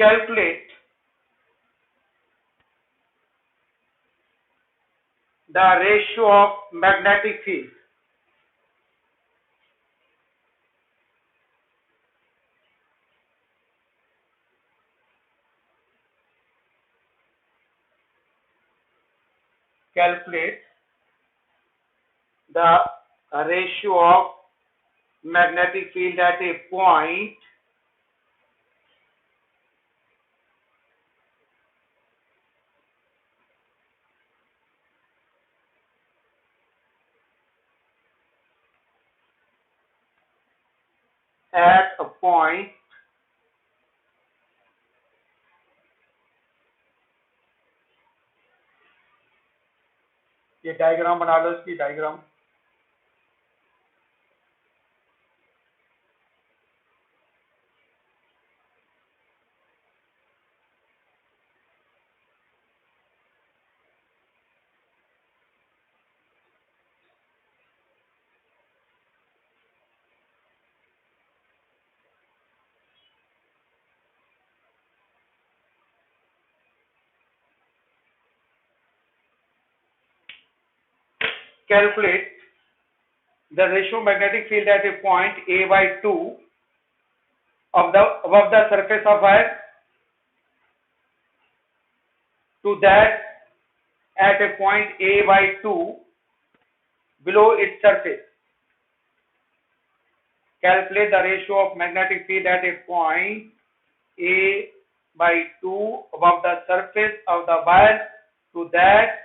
calculate the ratio of magnetic field calculate the ratio of magnetic field at a point ये diagram बना लो, इसकी diagram. Calculate the ratio of magnetic field at a point A by 2 above the surface of Earth to that at a point A by 2 below its surface. Calculate the ratio of magnetic field at a point A by 2 above the surface of the wire to that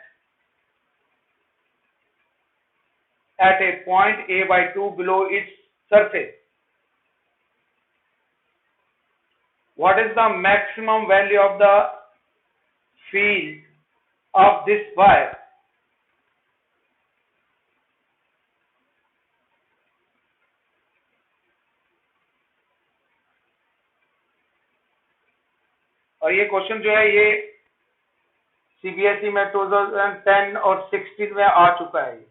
at a point A by 2 below its surface. What is the maximum value of the field of this wire? और ये question जो है ये CBSE में 2010 और 16 में आ चुका है।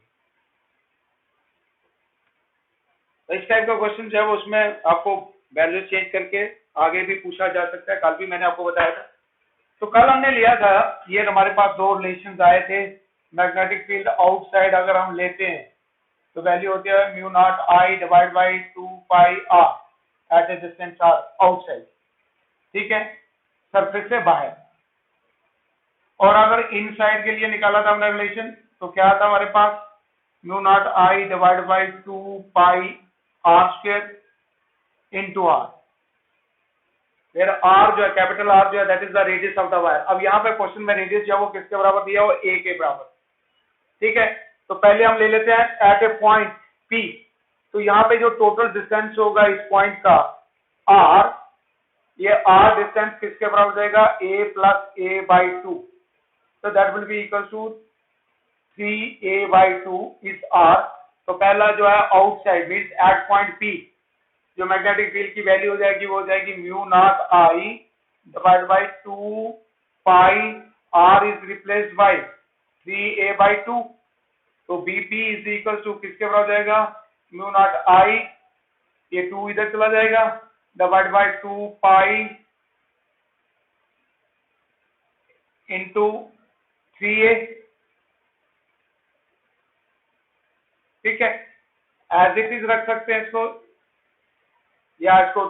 तो इस टाइप का क्वेश्चन जो है वो उसमें आपको वैल्यू चेंज करके आगे भी पूछा जा सकता है। कल भी मैंने आपको बताया था। तो कल हमने लिया था, ये हमारे पास दो रिलेशंस आए थे। मैग्नेटिक फील्ड आउटसाइड अगर हम लेते हैं तो वैल्यू होती है mu naught I divide by 2 pi r at a distance r outside, ठीक है, सरफेस से बाहर। और अगर इनसाइड के लिए निकाला था हमने रिलेशन तो क्या था हमारे पास mu naught I divide by 2 pi are square into R, फिर आर जो है कैपिटल आर जो है that is the radius of the wire. अब यहाँ पे क्वेश्चन में रेडियस जो है वो किसके बराबर दिया हो, ए के बराबर, ठीक है। तो पहले हम ले लेते हैं एट ए पॉइंट पी। तो यहाँ पे जो टोटल डिस्टेंस होगा इस पॉइंट का आर, ये आर डिस्टेंस किसके बराबर जाएगा, ए प्लस ए बाई 2। तो that will be equal to 3a by 2 is r. तो पहला जो है outside means at point P जो मैग्नेटिक फील्ड की वैल्यू हो जाएगी वो हो जाएगी mu naught I divide by 2 pi r is replaced by 3a by 2। तो बीपी इज इक्वल टू किसके बराबर जाएगा, म्यू नॉट आई, ये 2 इधर चला जाएगा, divide by 2 pi into 3a, ठीक है। एज इट इज रख सकते हैं इसको, या इसको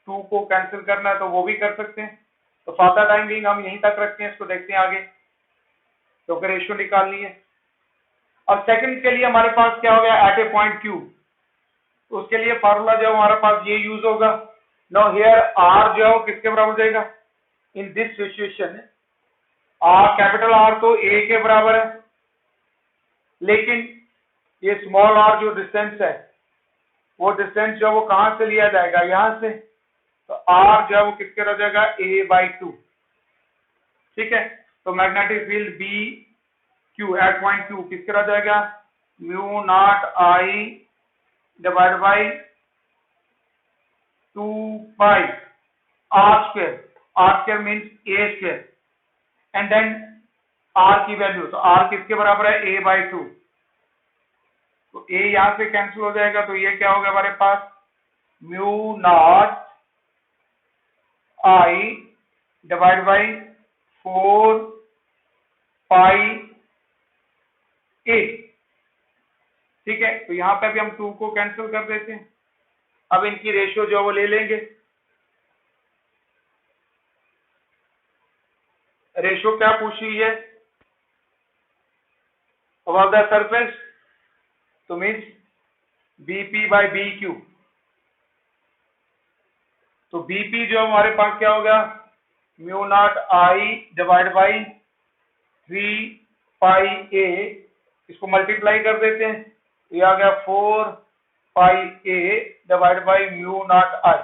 2 को कैंसिल करना है तो वो भी कर सकते हैं। तो फादर टाइम बिंग हम यहीं तक रखते हैं, इसको देखते हैं आगे। तो रेशियो निकालनी है। और सेकंड के लिए हमारे पास क्या हो गया, एट ए पॉइंट क्यू। तो उसके लिए फार्मूला जो हमारे पास ये यूज होगा। नाउ हियर आर जो है वो किसके बराबर जाएगा in this situation, are capital R तो ए के बराबर है, लेकिन ये स्मॉल आर जो डिस्टेंस है वो डिस्टेंस जो है वो कहां से लिया जाएगा, यहां से। तो आर जो है वो किसके रह जाएगा, ए बाई 2, ठीक है। तो magnetic field B Q at point Q किसके रह जाएगा, mu naught I divide by 2 pi are square means a square and then r की वैल्यू। तो आर किसके बराबर है, ए बाई 2। तो ए यहां से कैंसिल हो जाएगा, तो ये क्या होगा हमारे पास, mu naught I divide by 4 pi A. ठीक है, तो यहां पे भी हम 2 को कैंसिल कर देते हैं। अब इनकी रेशियो जो है वो ले लेंगे। रेशियो क्या पूछी है? अबाउट द सरफेस, तो means BP by B Q. तो बीपी जो हमारे पास क्या हो गया, mu naught I divide by 3 pi a. इसको मल्टीप्लाई कर देते हैं, तो ये आ गया 4 pi A divide by mu naught I.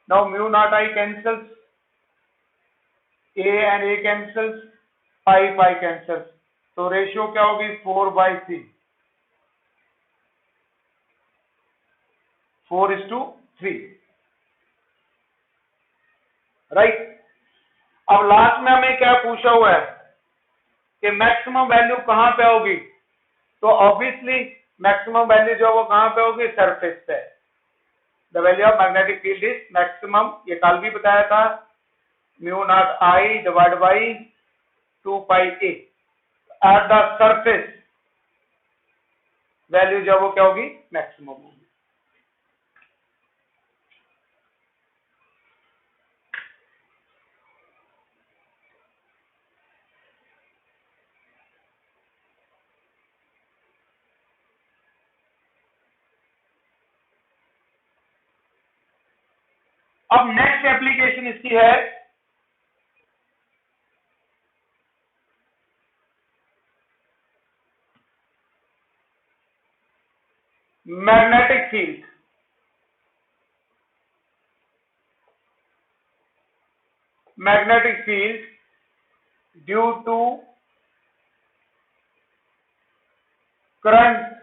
Now mu naught I cancels, A and A cancels, pi pi cancels, तो रेशियो क्या होगी 4/3, 4:3, राइट। अब लास्ट में हमें क्या पूछा हुआ है कि मैक्सिमम वैल्यू कहां पे होगी, तो ऑब्वियसली मैक्सिमम वैल्यू जो है वो कहां पे होगी, सरफेस पे। The value of magnetic field is maximum, ये कल भी बताया था, mu naught I divide by 2 pi A. At the surface value जो वो क्या होगी, मैक्सिमम होगी। अब नेक्स्ट एप्लीकेशन इसकी है magnetic field. Magnetic field due to current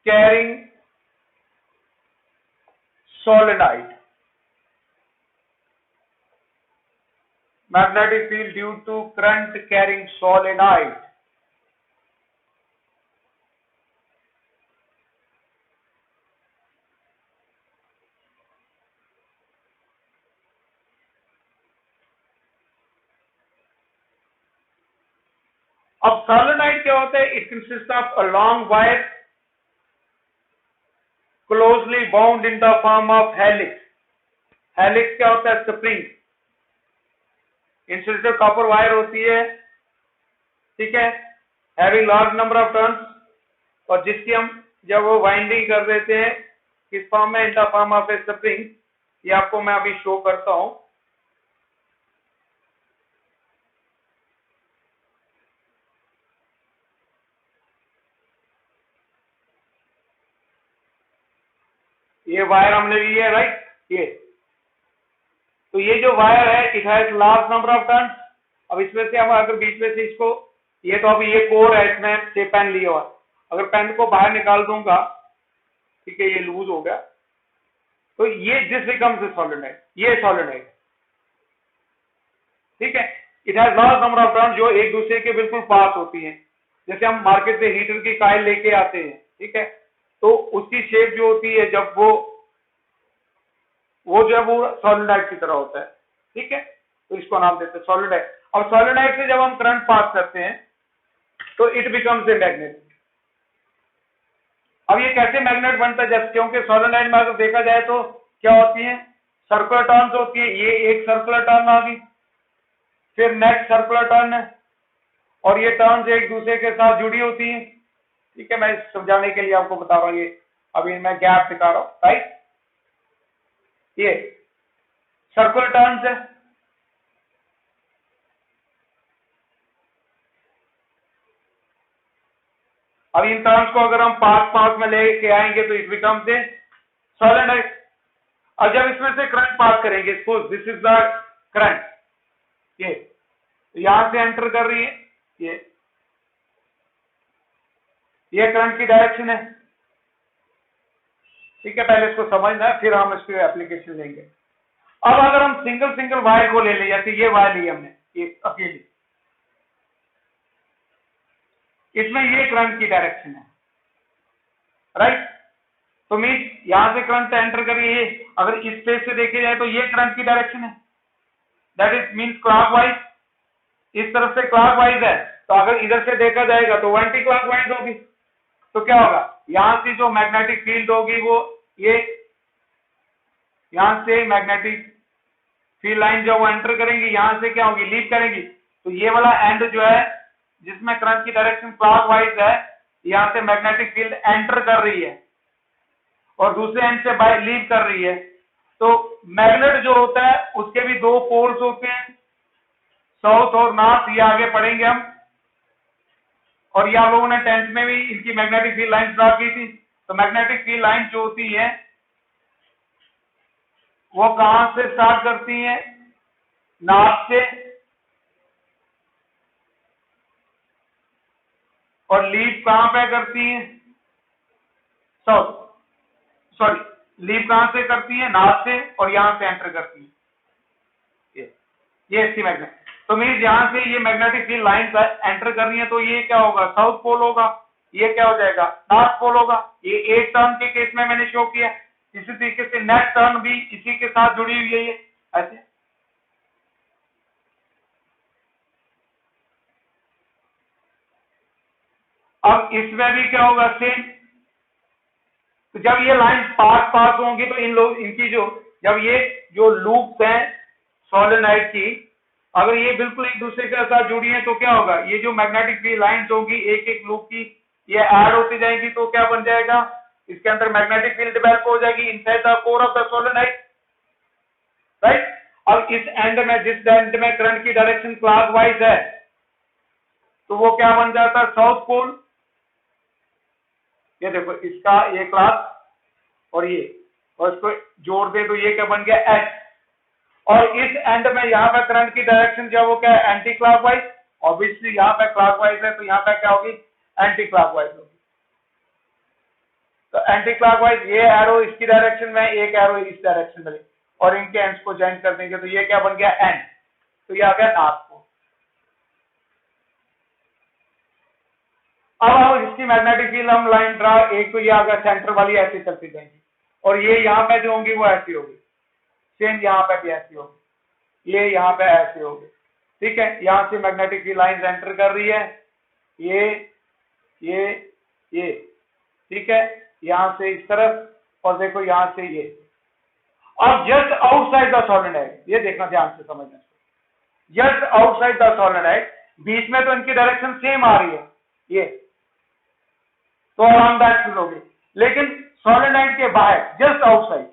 carrying solenoid। Magnetic field due to current carrying solenoid। अब solenoid क्या होता है, it consist of a long wire closely bound in the form of helix. Helix क्या होता है, spring. Insulated copper wire होती है, ठीक है, having large number of turns, और जिसकी हम जब वो वाइंडिंग कर देते हैं किस फॉर्म में, इन the form of A spring. ये आपको मैं अभी शो करता हूं। ये वायर हमने ली है, राइट, ये तो ये जो वायर है it has large number of turns. अब इसमें से हम अगर बीच में से इसको, ये तो अभी ये कोर है, इसमें से पेन लिया हुआ, अगर पेन को बाहर निकाल दूंगा, ठीक है, ये लूज हो गया, तो ये दिस बिकम्स ए सॉलिनॉइड, ये सॉलिनॉइड, ठीक है। It has large number of turns जो एक दूसरे के बिल्कुल पास होती हैं। जैसे हम मार्केट से हीटर की कॉइल लेके आते हैं, ठीक है, तो उसकी शेप जो होती है, जब वो जो है वो सॉलिनॉइड की तरह होता है, ठीक है, तो इसको नाम देते हैं सॉलिनॉइड। और सॉलिनॉइड से जब हम करंट पास करते हैं तो इट बिकम्स ए मैग्नेट। अब ये कैसे मैग्नेट बनता है, जब क्योंकि सॉलिनॉइड में अगर देखा जाए तो क्या होती है, सर्कुलर टर्न्स होती है। ये एक सर्कुलर टर्न आ गई, फिर नेक्स्ट सर्कुलर टर्न है, और ये टर्न्स एक दूसरे के साथ जुड़ी होती हैं, ठीक है। मैं समझाने के लिए आपको बता रहा हूँ, ये अभी मैं गैप दिखा रहा हूँ, राइट, ये सर्कुलर टर्न्स है। अब इन टर्न्स को अगर हम पास पास में लेके आएंगे तो इट बिकम्स ए सॉलिनॉइड। अब जब इसमें से करंट पास करेंगे, suppose this is the current, ये तो यहां से एंटर कर रही है, ये करंट की डायरेक्शन है, ठीक है। पहले इसको समझना है, फिर हम इसके एप्लीकेशन लेंगे। अब अगर हम सिंगल सिंगल वायर को ले लें, जैसे ये वायर ली हमने, ये अकेली, इसमें ये करंट की डायरेक्शन है, राइट। तो मीन यहां से करंट एंटर करिए, अगर इस फेज से देखे जाए तो ये करंट की डायरेक्शन है, दैट इज मीन्स क्लॉकवाइज, इस तरफ से क्लॉकवाइज है। तो अगर इधर से देखा जाएगा तो एंटी क्लॉकवाइज होगी। तो क्या होगा, यहां से जो मैग्नेटिक फील्ड होगी वो ये, यहां से मैग्नेटिक फील्ड लाइन जो वो एंटर करेंगी, यहां से क्या होगी, लीव करेंगी। तो ये वाला एंड जो है जिसमें करंट की डायरेक्शन क्लॉकवाइज है, यहां से मैग्नेटिक फील्ड एंटर कर रही है और दूसरे एंड से बाय लीव कर रही है। तो मैग्नेट जो होता है उसके भी दो पोल्स होते हैं, साउथ और नॉर्थ, ये आगे पढ़ेंगे हम। और ये आप लोगों ने 10th में भी इनकी मैग्नेटिक फील्ड लाइन ड्रा की थी। तो मैग्नेटिक फील्ड लाइन जो होती है वो कहां से स्टार्ट करती है, नॉर्थ से, और लीव कहां पे करती है, साउथ, सॉरी, लीव कहां से करती है, नॉर्थ से, और यहां से एंटर करती है। ये इसकी मैग्नेट, तो मीन यहां से ये मैग्नेटिक फील्ड लाइन एंटर कर रही है, तो ये क्या होगा, साउथ पोल होगा, ये क्या हो जाएगा, नॉर्थ पोल होगा। ये एक टर्न के केस में मैंने शो किया, इसी तरीके से नेक्स्ट टर्न भी इसी के साथ जुड़ी हुई है ये ऐसे। अब इसमें भी क्या होगा, सेम। तो जब ये लाइन पास होंगी तो इन लोग इनकी जो, जब ये जो लूप है सोलेनोइड की, अगर ये बिल्कुल एक दूसरे के साथ जुड़ी है तो क्या होगा, ये जो मैग्नेटिक फील्ड लाइंस होगी एक एक लूप की, ये ऐड होती जाएंगी, तो क्या बन जाएगा, इसके अंदर मैग्नेटिक फील्ड डेवलप हो जाएगी inside the core of the solenoid, right. अब इस एंड में, जिस एंड में करंट की डायरेक्शन क्लॉकवाइज है, तो वो क्या बन जाता है, साउथ पोल। ये देखो इसका ये क्लॉक और ये, और इसको जोड़ दे तो ये क्या बन गया, एच। और इस एंड में यहाँ पे करंट की डायरेक्शन जो है वो क्या है, एंटी क्लॉकवाइज। ऑब्वियसली यहाँ पे क्लॉकवाइज है तो यहाँ पे क्या होगी, एंटी क्लॉकवाइज होगी। तो एंटी क्लॉकवाइज, ये एरो इसकी डायरेक्शन में, एक एरो इस डायरेक्शन में, और इनके एंड्स को ज्वाइन कर देंगे तो ये क्या बन गया, एंड। तो ये आ गया नॉर्थ पोल। अब हम इसकी मैग्नेटिक फील्ड हम लाइन ड्रा, एक तो ये आ गया सेंटर वाली, ऐसी चलती जाएंगी, और ये यहाँ पे जो होंगी वो ऐसी होगी, सेम यहाँ पे भी ऐसी होगी, ये यहाँ पे ऐसे होगी, ठीक है। यहां से मैग्नेटिक फील्ड लाइंस एंटर कर रही है, ये ठीक है, यहां से इस तरफ, और देखो यहां से ये। अब जस्ट आउटसाइड द सोलेनोइड, ये देखना ध्यान से समझना, जस्ट आउटसाइड द सोलेनोइड, बीच में तो इनकी डायरेक्शन सेम आ रही है ये, तो अराउंड दैट होगी, लेकिन सोलेनोइड के बाहर जस्ट आउटसाइड,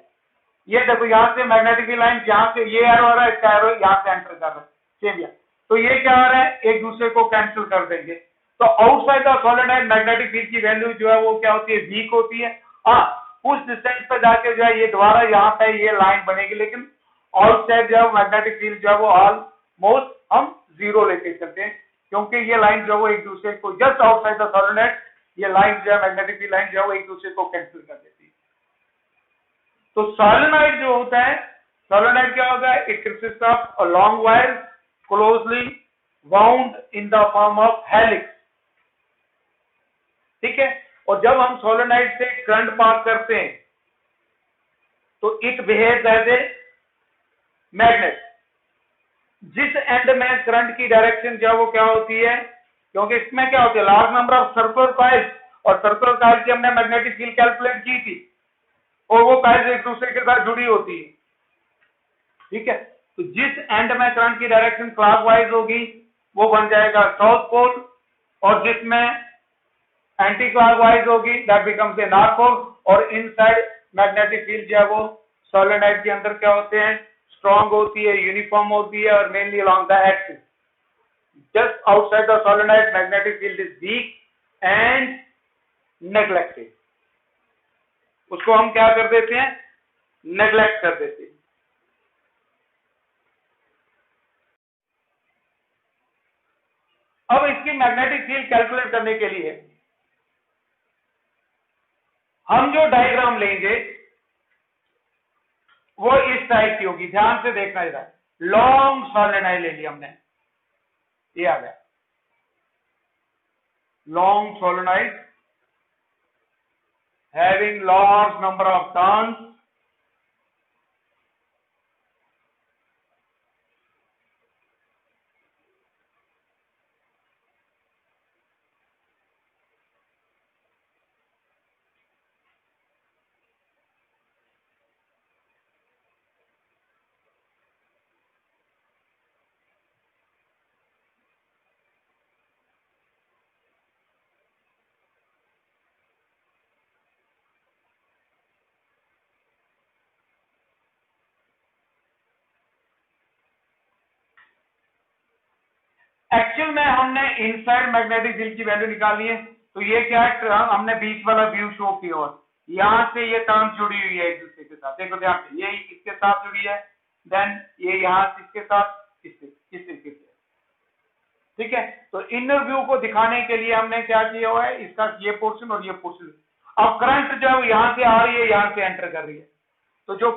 ये देखो यहां से मैग्नेटिक फील्ड लाइन, यहां से ये एरो आ रहा है, इसका एरो यहां से एंटर कर रहा है, सेम यहाँ। तो ये क्या आ रहा है, एक दूसरे को कैंसिल कर देंगे। तो outside the solenoid magnetic field की वैल्यू जो है वो क्या होती है, वीक होती है। हाँ, कुछ डिस्टेंस पे जाके जो है ये दोबारा यहाँ पे ये लाइन बनेगी, लेकिन आउटसाइड जो है मैग्नेटिक फील्ड जो है वो ऑलमोस्ट हम जीरो लेके चलते हैं, क्योंकि ये लाइन जो है वो एक दूसरे को, जस्ट आउटसाइड द सोलेनोइड ये लाइन जो है मैग्नेटिक फील्ड लाइन जो है वो एक दूसरे को कैंसिल कर देती है। तो सोलेनोइड जो होता है, सोलेनोइड क्या होता है, it consist of a long wire closely wound in the form of helix, ठीक है। और जब हम सोलेनोइड से करंट पास करते हैं तो it behaves as a magnet. जिस एंड में करंट की डायरेक्शन जो है वो क्या होती है, क्योंकि इसमें क्या होती है, large number of circular coils, और सर्कुलर कॉइल की हमने मैग्नेटिक फील्ड कैलकुलेट की थी, और वो कॉइल्स एक दूसरे के साथ जुड़ी होती है, ठीक है। तो जिस एंड में करंट की डायरेक्शन क्लॉकवाइज होगी वो बन जाएगा साउथ पोल, और जिसमें एंटी क्लॉकवाइज होगी that becomes a north pole. और इनसाइड मैग्नेटिक फील्ड जो है वो सोलेनोइड के अंदर क्या होते हैं, स्ट्रॉन्ग होती है, यूनिफॉर्म होती है, और mainly along the axis. Just outside the solenoid magnetic field is weak and neglected, उसको हम क्या कर देते हैं, नेग्लेक्ट कर देते हैं। अब इसकी मैग्नेटिक फील्ड कैलकुलेट करने के लिए हम जो डायग्राम लेंगे वो इस टाइप की होगी, ध्यान से देखना इधर। लॉन्ग सोलेनोइड ले लिया हमने, ये आ गया long solenoid, having large number of turns actual में हमने इनसाइड मैग्नेटिक फील्ड की वैल्यू निकालनी है। तो ये क्या है, हमने बीच वाला व्यू शो किया और यहां से ये टर्म जुड़ी हुई है एक दूसरे के साथ। देखो ध्यान से, ये इसके साथ जुड़ी है, देन ये यहां से इसके साथ इस तरीके से, ठीक है। तो इनर व्यू को दिखाने के लिए हमने क्या किया हुआ है, इसका ये पोर्शन और ये पोर्शन। अब करंट जो यहां से आ रही है, यहां से एंटर कर रही है, तो जो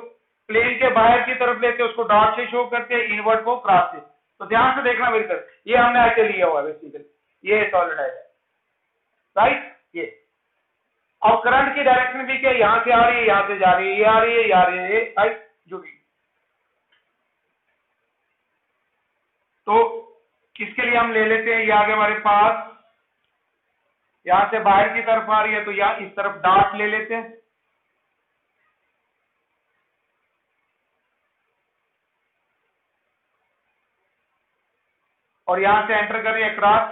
प्लेन के बाहर की तरफ लेते हैं उसको डॉट से शो करते हैं, इनवर्ट को क्रॉस से। तो ध्यान से देखना मेरी तरफ, ये हमने ऐसे लिया हुआ है बेसिकली, ये सॉलिडाइड है, राइट। ये अब करंट की डायरेक्शन भी क्या, यहां से आ रही है, यहां से जा रही है, ये आ रही है, ये आ रही है, राइट, जुड़ी। तो इसके लिए हम ले लेते हैं, ये आगे हमारे पास यहां से बाहर की तरफ आ रही है, तो यहां इस तरफ डॉट ले लेते हैं, और यहां से एंटर कर रही है क्रॉस।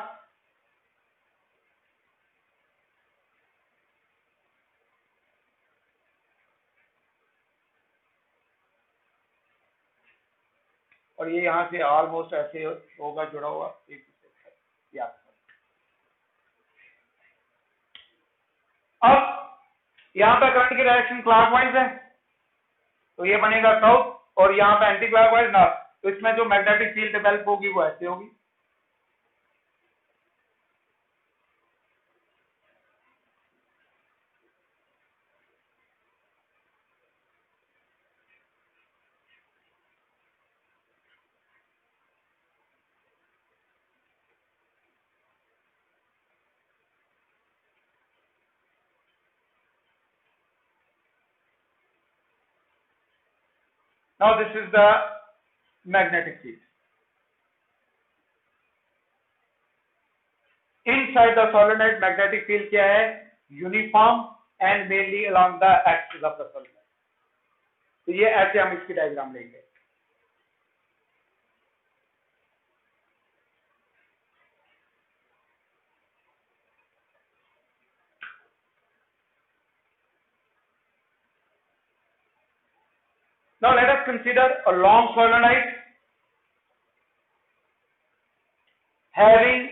और ये यहां से ऑलमोस्ट ऐसे होगा जुड़ा हुआ एक दूसरे के साथ, याद। अब यहां पे करंट की डायरेक्शन क्लॉकवाइज है, तो ये बनेगा साउथ, और यहां पे एंटी क्लॉकवाइज नॉर्थ। तो इसमें जो मैग्नेटिक फील्ड डेवलप होगी वो ऐसे होगी। Now this is the magnetic field inside the solenoid. Magnetic field क्या है, uniform and mainly along the axis of the solenoid. तो ये ऐसे हम इसकी डायग्राम लेंगे। Now let us consider a long solenoid having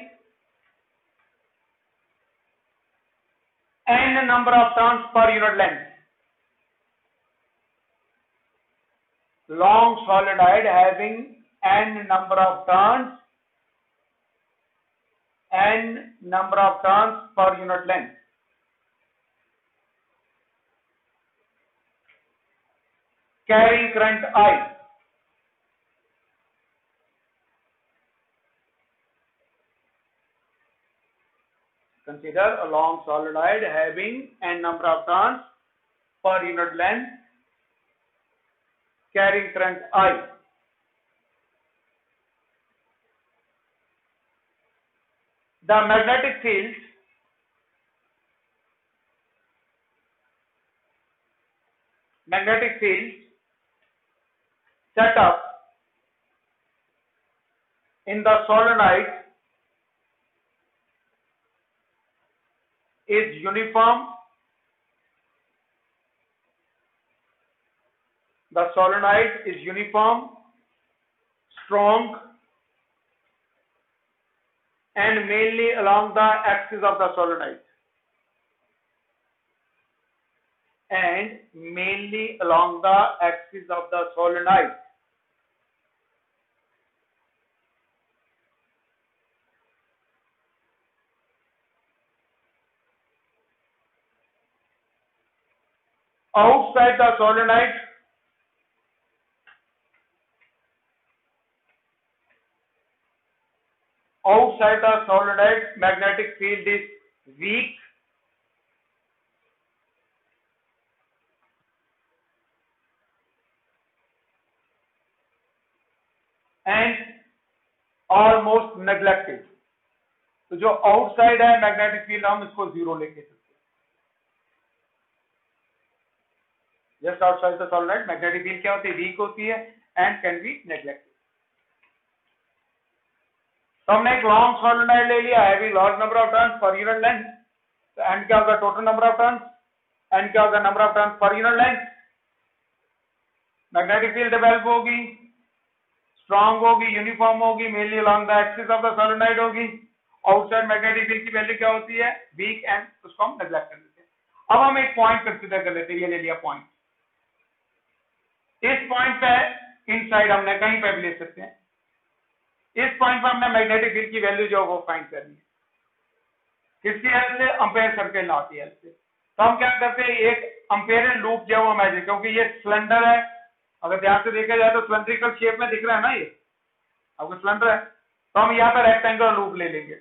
n number of turns per unit length. Long solenoid having n number of turns per unit length. Carrying current I. Consider a long solenoid having n number of turns per unit length, carrying current I. The magnetic field set up in the solenoid is uniform. The solenoid is uniform, strong, and mainly along the axis of the solenoid. And mainly along the axis of the solenoid. Outside the solenoid, magnetic field is weak and almost neglected. तो जो outside है magnetic field हम इसको 0 लेके चलते हैं। Just outside the solenoid magnetic field क्या होती है, वीक होती है एंड कैन बी नेग्लेक्टेड। तो हमने एक लॉन्ग सॉलिनॉइड ले लिया, having large number of turns पर यूनिट लेंथ। तो एंड क्या होगा, total number of turns, and क्या होगा, नंबर ऑफ टर्न्स पर unit length. Magnetic field develop होगी, स्ट्रांग होगी, यूनिफॉर्म होगी, mainly along the axis of the solenoid होगी। आउटसाइड मैग्नेटिक फील्ड की वैल्यू क्या होती है, वीक, एंड उसको हम नेग्लेक्ट कर देते हैं। अब हम एक पॉइंट कंसीडर कर लेते हैं, ये ले लिया पॉइंट। इस पॉइंट पे इनसाइड हमने कहीं पे भी ले सकते हैं। इस पॉइंट पर हमने मैग्नेटिक फील्ड की वैल्यू जो वो फाइंड करनी है, किसकी हेल्प से, एम्पेयर सर्किल लॉ की हेल्प से। तो हम क्या करते हैं, एक एम्पेयर लूप जो वो इमेजिन, क्योंकि ये सिलेंडर है, अगर ध्यान से देखा जाए तो सिलेंड्रिकल शेप में दिख रहा है ना, ये आपको सिलेंडर है, तो हम यहाँ पर रेक्टेंगुलर लूप ले लेंगे।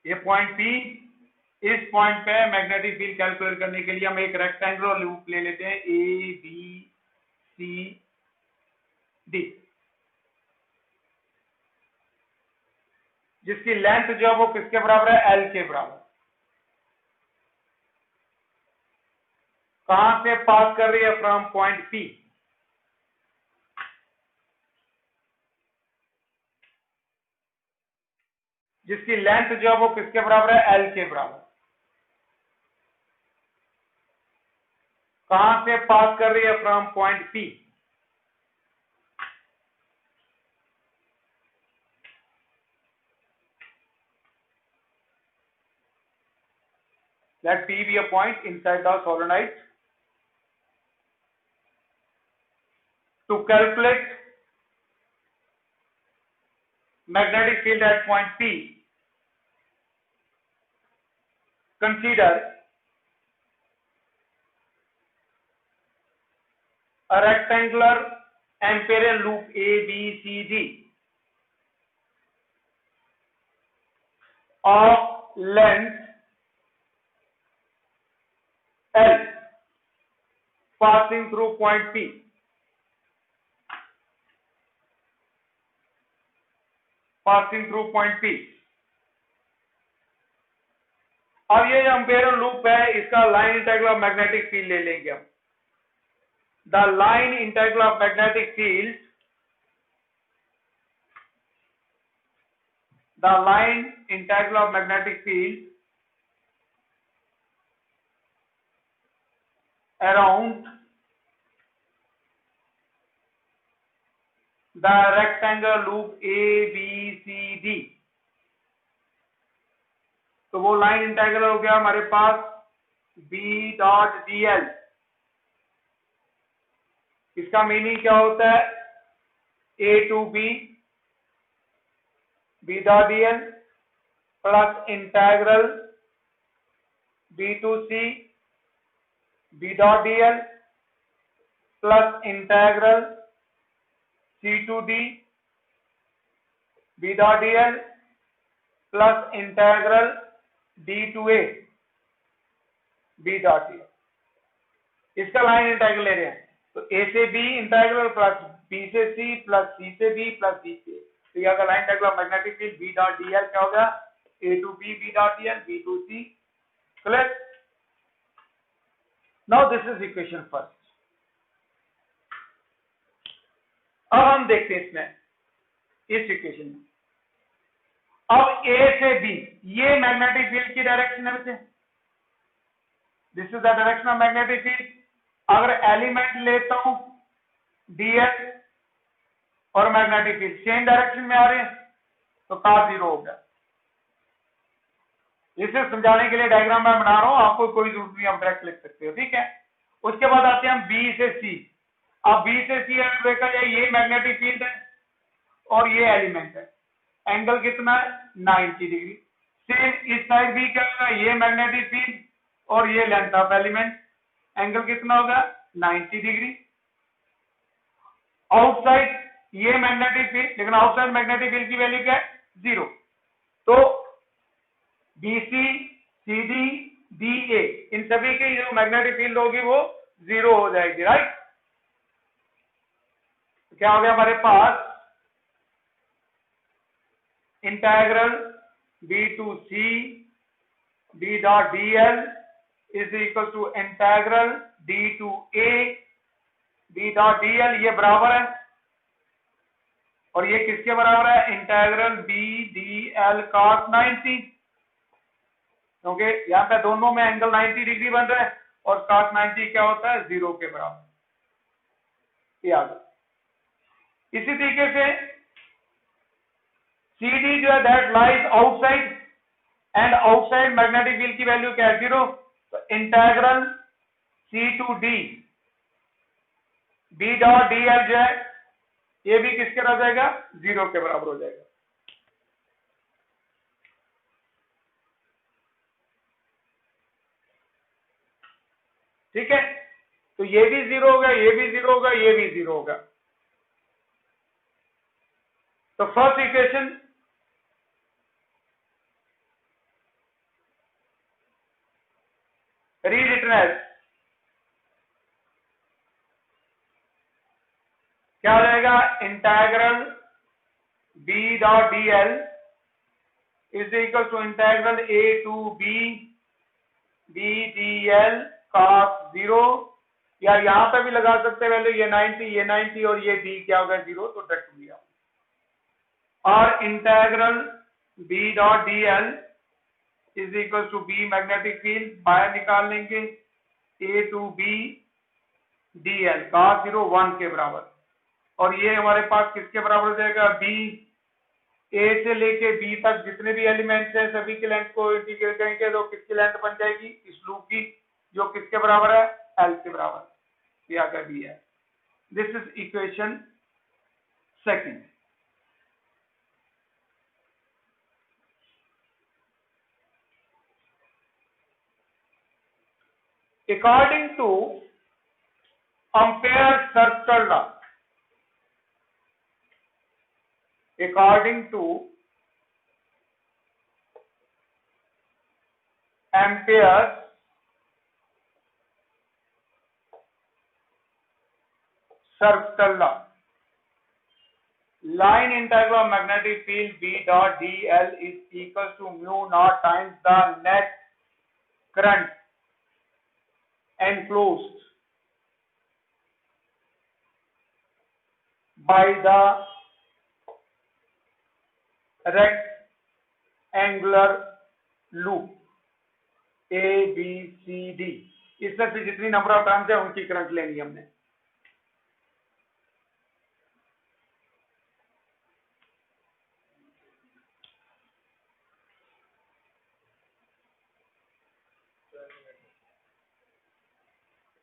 ये पॉइंट P, इस पॉइंट पे मैग्नेटिक फील्ड कैलकुलेट करने के लिए हम एक रेक्टेंगुलर लूप ले लेते हैं, A B C D, जिसकी लेंथ जो है वो किसके बराबर है, L के बराबर। कहां से पास कर रही है, फ्रॉम पॉइंट P। जिसकी लेंथ जो है वो किसके बराबर है, L के बराबर। कहां से पास कर रही है, from point P। Let P be a point inside the solenoid. To calculate magnetic field at point P, consider a rectangular ampere loop A, B, C, D of length L passing through point P. Passing through point P. अब ये जो ampere loop है, इसका line integral of magnetic field ले लेंगे हम। The line integral of magnetic field, the line integral of magnetic field around the rectangular loop A, B, C, D। तो वो लाइन इंटीग्रल हो गया हमारे पास B डॉट dl। इसका मीनिंग क्या होता है, A to B, B dot dl plus integral B to C, B dot dl plus integral C to D, B dot dl plus integral D to A, B dot dl। इसका line integral ले रहे हैं, तो A से B integral plus B से C plus C से B plus D से। तो यह line integral of magnetic field B dot dl क्या होगा, A to B, B dot dl, B to C। Clear. Now this is equation first. अब हम देखते हैं इसमें, इस इक्वेशन में, अब A से B ये मैग्नेटिक फील्ड की डायरेक्शन है बच्चे, this is the direction of magnetic field. अगर एलिमेंट लेता हूं dl और मैग्नेटिक फील्ड सेम डायरेक्शन में आ रहे हैं, तो cos 0 हो गया। इसे समझाने के लिए डायग्राम मैं बना रहा हूं, आपको कोई जरूरत नहीं, आप डायरेक्ट लिख सकते हो, ठीक है। उसके बाद आते हैं हम B से C। अब B से C अगर देखा जाए, ये मैग्नेटिक फील्ड है और ये एलिमेंट है, एंगल कितना है, 90 डिग्री। सेम इस साइड भी क्या होगा, ये मैग्नेटिक फील्ड और ये लेंथ ऑफ एलिमेंट, एंगल कितना होगा, 90 डिग्री। आउटसाइड ये मैग्नेटिक फील्ड, लेकिन आउटसाइड मैग्नेटिक फील्ड की वैल्यू क्या है? 0। तो BC, CD, DA इन सभी की जो मैग्नेटिक फील्ड होगी वो 0 हो जाएगी, राइट। तो क्या हो गया हमारे पास? Integral B to C D dot DL is equal to integral D to A D dot DL, ये बराबर है, और ये किसके बराबर है? इंटीग्रल B DL cos 90, क्योंकि यहाँ पे दोनों में एंगल 90 डिग्री बन रहा है, और cos 90 क्या होता है? 0 के बराबर। ये आ गया। इसी तरीके से CD जो है that lies outside, and outside magnetic field की वैल्यू क्या है? 0। तो integral C to D D dot DL जो है ये भी किसके बराबर हो जाएगा? 0 के बराबर हो जाएगा। ठीक है, तो ये भी 0 होगा, ये भी 0 होगा, ये भी 0 होगा। तो फर्स्ट इक्वेशन रीरिटन एज क्या हो जाएगा? Integral B dot DL is equal to integral A to B B DL cos 0, या यहां पे भी लगा सकते हैं वैल्यू, ये 90 और ये B क्या होगा? 0, तो डायरेक्ट लिया। और integral B dot DL is equal to B magnetic field बाहर निकाल लेंगे, A to B DL cos 0 1 के बराबर, और ये हमारे पास किसके बराबर हो जाएगा? B A से लेके B तक जितने भी एलिमेंट्स हैं सभी की लेंथ को इंटीग्रेट करेंगे तो किसकी लेंथ बन जाएगी? इस लूप की, जो किसके बराबर है? L के बराबर। ये आकर B है। This is equation second. According to Ampere's circle law, according to Ampere's circle law, line integral of magnetic field B dot DL is equal to mu naught times the net current enclosed by the rectangular loop A B C D। इसमें से जितनी number of terms है उनकी current लेनी हमने।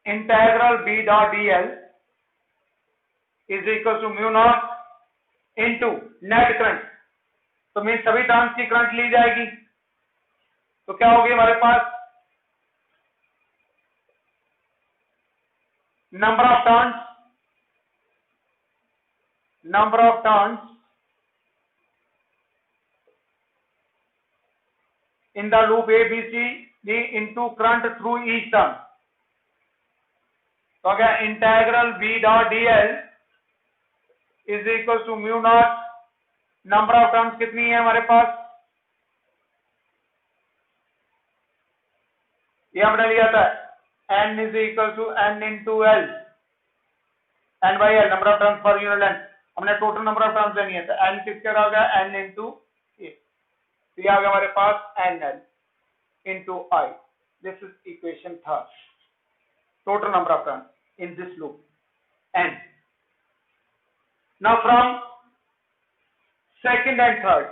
Integral B dot DL is equal to mu naught into net current, तो mean सभी terms की करंट ली जाएगी, तो क्या होगी हमारे पास? number of turns in the loop ABCD into current through each turn। तो क्या integral B dot DL is equal to mu naught, number of turns कितनी है हमारे पास? ये हमने लिया था n is equal to n into L, n by L number of turns पर यूनिट लेंथ। हमने टोटल नंबर ऑफ टर्न्स लेनी है, तो n किसके हो गया? n इंटू ए, तो ये आ गया हमारे पास NL into I। This is equation third. Total number of turns in this loop n। Now from second and third,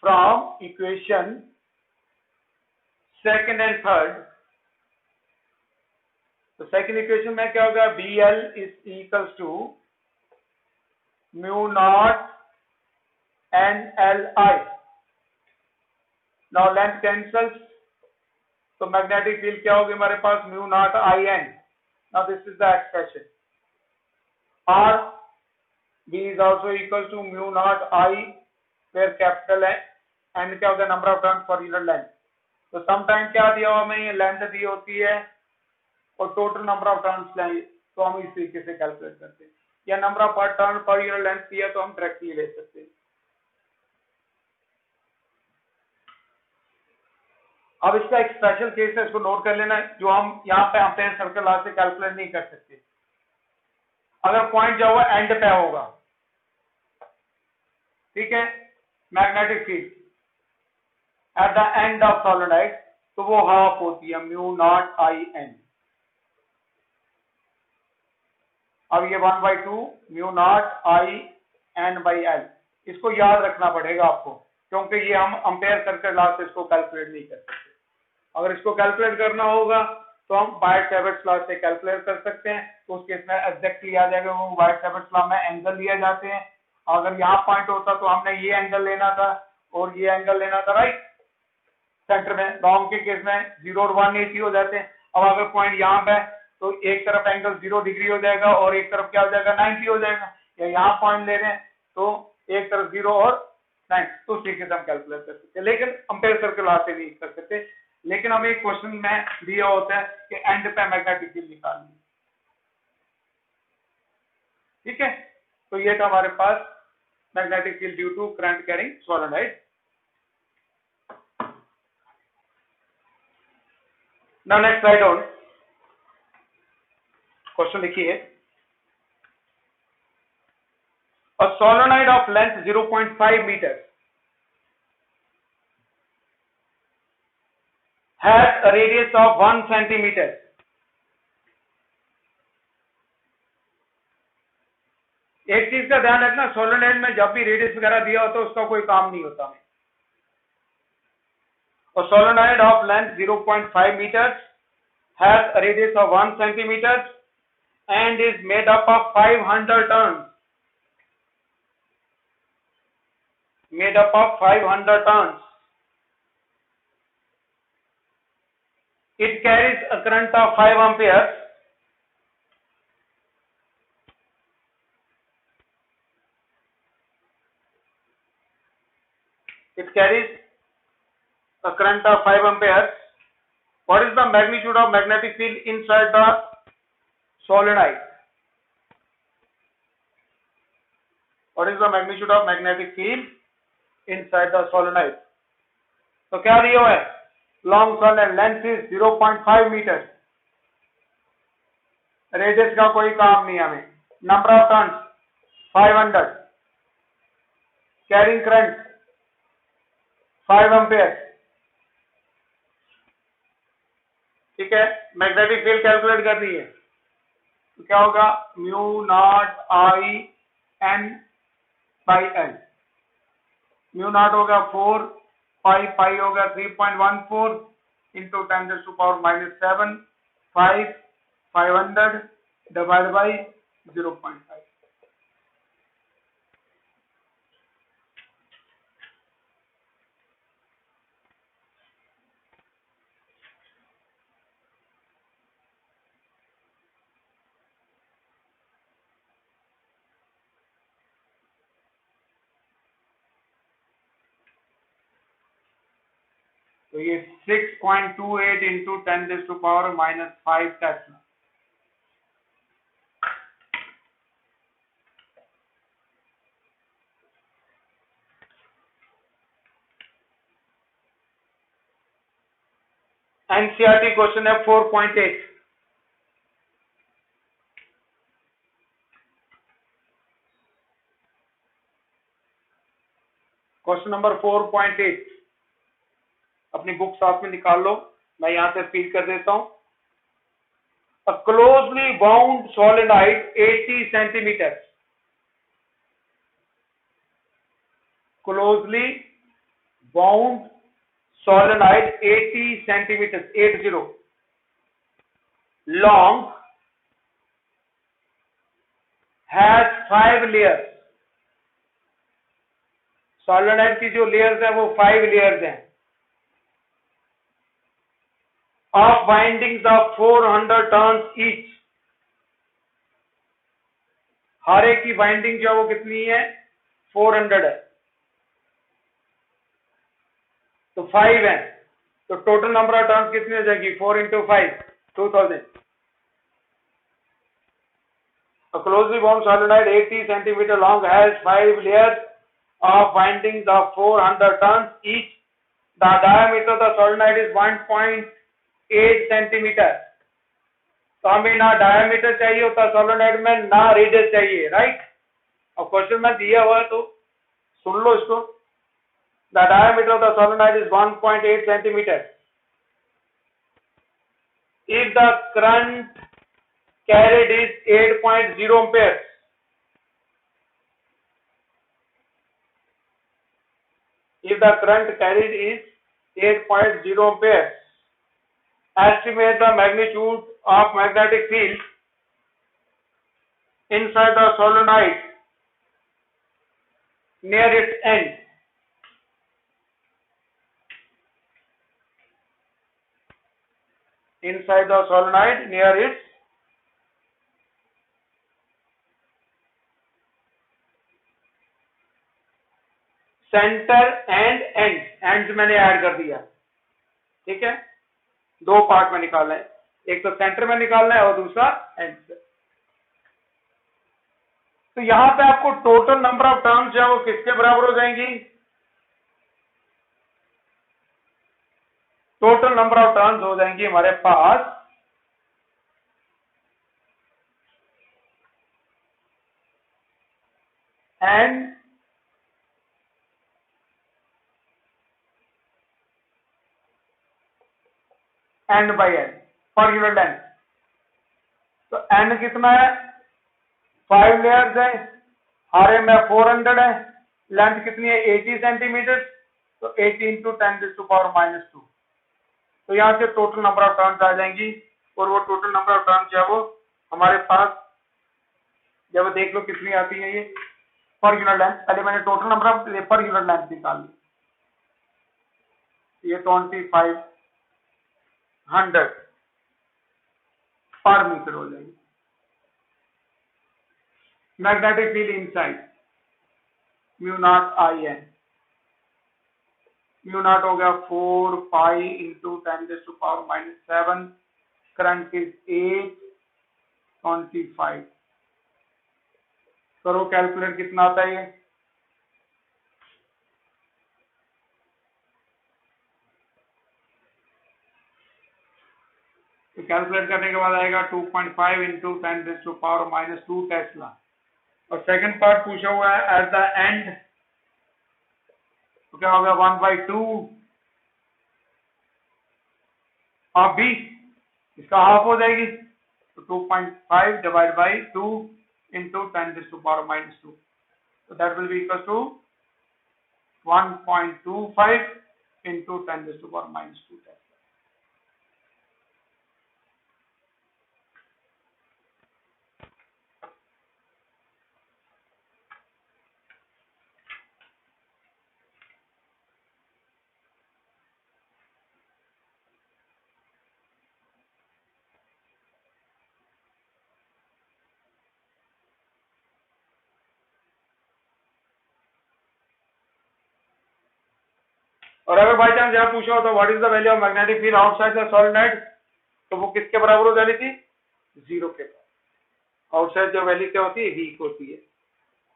from equation second and third, तो सेकंड इक्वेशन में क्या होगा? BL is equals to mu naught NLI। now length cancels, तो magnetic field क्या होगी हमारे पास? Mu naught IN। Now this is the expression. और B is also equal to mu naught I, where capital है, n क्या होता है नंबर ऑफ टर्न पर यूनिट लेंथ। तो समटाइम क्या दिया हुआ हमें, ये लेंथ दी होती है और टोटल नंबर ऑफ टर्न्स लें तो हम इस तरीके से कैलकुलेट करते हैं, या नंबर ऑफ टर्न पर यूनिट लेंथ दिया तो हम डायरेक्टली ले सकते हैं। अब इसका एक स्पेशल केस है, इसको नोट कर लेना है, जो हम यहाँ पे एम्पेयर सर्कल लॉ से कैलकुलेट नहीं कर सकते। अगर पॉइंट जो है एंड पे होगा, ठीक है, magnetic field at the end of solenoid, तो वो हाफ होती है म्यू नॉट आई एन। अब ये 1/2 mu naught I n by l, इसको याद रखना पड़ेगा आपको, क्योंकि ये हम एम्पेयर सर्कल लॉ से इसको कैलकुलेट नहीं कर सकते। अगर इसको कैलकुलेट करना होगा तो हम बायट-सैवर्ट्स लॉ से कैलकुलेट कर सकते हैं, तो उस केस में एग्जैक्टली आ जाएगा, वो बायट-सैवर्ट्स लॉ में एंगल लिए जाते हैं। अगर यहाँ पॉइंट होता तो हमने ये एंगल लेना था और ये एंगल लेना था, राइट, सेंटर में। लॉन्ग के केस में 0 और 180 हो जाते हैं। अब अगर पॉइंट यहाँ पे तो एक तरफ एंगल 0 डिग्री हो जाएगा और एक तरफ क्या हो जाएगा 90 हो जाएगा, या यहाँ पॉइंट ले रहे हैं तो एक तरफ 0 और 90, तो उस तरीके से हम कैलकुलेट कर सकते हैं, लेकिन एम्पेयर सर्कल लॉ से नहीं कर सकते। लेकिन हमें एक क्वेश्चन में दिया होता है कि एंड पे मैग्नेटिक फील्ड निकालनी, ठीक है। तो ये था हमारे पास magnetic field due to current carrying solenoid. Now next write on question लिखिए, a solenoid of length 0.5 metre has a radius of 1 centimeter. एक चीज का ध्यान रखना, सोलेनोइड में जब भी रेडियस वगैरह दिया होता है उसका कोई काम नहीं होता है। A solenoid of length 0.5 meters has a radius of 1 centimeter and is made up of 500 turns. Made up of 500 turns. It carries a current of 5 amperes. It carries a current of 5 amperes. What is the magnitude of magnetic field inside the solenoid? What is the magnitude of magnetic field inside the solenoid? तो क्या दिया हुआ है, long solenoid length is 0.5 metre, radius का कोई काम नहीं हमें, number of turns 500, carrying current 5 ampere, ठीक है। मैग्नेटिक फील्ड कैलकुलेट करनी है तो क्या होगा, mu naught I n by l. Mu naught होगा 4, पाई पाई होगा 3.14 इंटू 10⁻⁻7, 500 डिवाइड बाई 0.5। तो ये 6.28 इंटू 10⁻⁻5 टेस्ला। एनसीईआरटी क्वेश्चन है 4.8। क्वेश्चन नंबर 4.8 अपनी बुक साथ में निकाल लो, मैं यहां से स्पीड कर देता हूं। A closely bound solenoid 80 centimetre, closely bound solenoid 80 centimetre 80 long has 5 layers. Solenoid की जो लेयर्स है वो 5 लेयर्स हैं, of windings of 400 turns each. हर एक की वाइंडिंग जो है वो कितनी है, 400 है, तो 5 है, तो टोटल नंबर ऑफ टर्न्स कितनी हो जाएगी, 4 into 5, 2000. A closely wound solenoid 80 centimeter long has 5 layers of windings of 400 turns each. The diameter of the solenoid is 1.8 centimeter. तो हमें ना डायमीटर चाहिए होता सोलोनॉइड में, ना रेडियस चाहिए, राइट. अब क्वेश्चन में दिया हुआ है तो सुन लो इसको. The diameter of the solenoid is 1.8 centimeter. If the current carried is 8.0 amperes, if the current carried is 8.0 amperes, estimate the magnitude of magnetic field inside the solenoid near its end. Inside the solenoid near its centre and ends मैंने add कर दिया, ठीक है. दो part में निकालना है, एक तो सेंटर में निकालना है और दूसरा एंड से. तो यहां पे आपको टोटल नंबर ऑफ टर्म्स जो है वो किसके बराबर हो जाएंगी, टोटल नंबर ऑफ टर्न्स हो जाएंगी हमारे पास एंड बाई एन पर यूनिट लेंथ. तो एन कितना है, 5 लेयर्स है, आर में 400 है, लेंथ कितनी है 80 सेंटीमीटर, तो 80 इंटू 10⁻². तो यहां से टोटल नंबर ऑफ टर्न्स आ जाएंगी, और वो टोटल नंबर ऑफ टर्न्स जो है वो हमारे पास जब देख लो कितनी आती है ये पर यूनिट लेंथ. पहले मैंने टोटल नंबर ऑफ पर यूनिट लेंथ निकाल ली, ये 2500 पर मीटर हो जाएगी. Magnetic field inside mu naught I n, mu naught हो गया 4 पाई इंटू 10⁻⁻7, करंट इज 825. करो कैलकुलेट कितना आता है ये, तो कैलकुलेट करने के बाद आएगा 2.5 इंटू 10⁻⁻2 टेस्ला. और सेकंड पार्ट पूछा हुआ है एट द एंड, तो क्या होगा 1/2 ऑफ बी, इसका हाफ हो जाएगी, तो 2.5 डिवाइड बाई 2 इंटू 10⁻⁻2, तो that will be equal to 1.25 into 10⁻⁻2. और अगर बाई चांस यहाँ पूछा हो तो what is the value of magnetic field outside the solenoid, तो वो किसके बराबर हो जानी थी, 0 के बराबर. आउटसाइड जो वैल्यू क्या होती है, वीक होती है.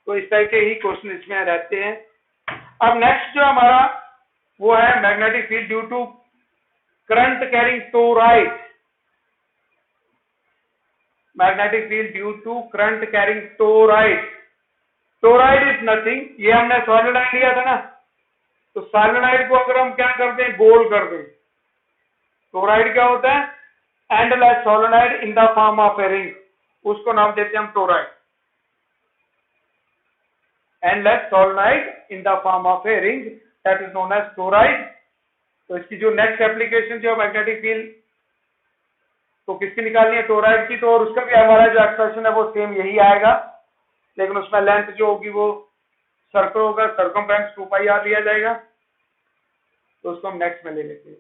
तो इस टाइप के ही क्वेश्चन इसमें रहते हैं. अब नेक्स्ट जो हमारा वो है magnetic field due to current carrying toroid. Magnetic field due to current carrying toroid. Toroid is nothing, ये हमने सॉलिनॉइड लिया था ना, तो सॉलिनॉइड को अगर हम क्या कर दें, गोल कर दें, टोरॉइड क्या होता है, endless solenoid in the form of a ring, उसको नाम देते हैं हम toroid. Endless solenoid in the form of a ring, that is known as toroid. तो इसकी जो नेक्स्ट एप्लीकेशन जो मैग्नेटिक फील्ड तो किसकी निकालनी है, टोरॉइड की. तो और उसका भी हमारा जो एक्सप्रेशन है वो सेम यही आएगा, लेकिन उसमें लेंथ जो होगी वो सर्कल होगा, सर्कमफ्रेंस 2πr लिया जाएगा. तो उसको हम नेक्स्ट में ले लेते हैं.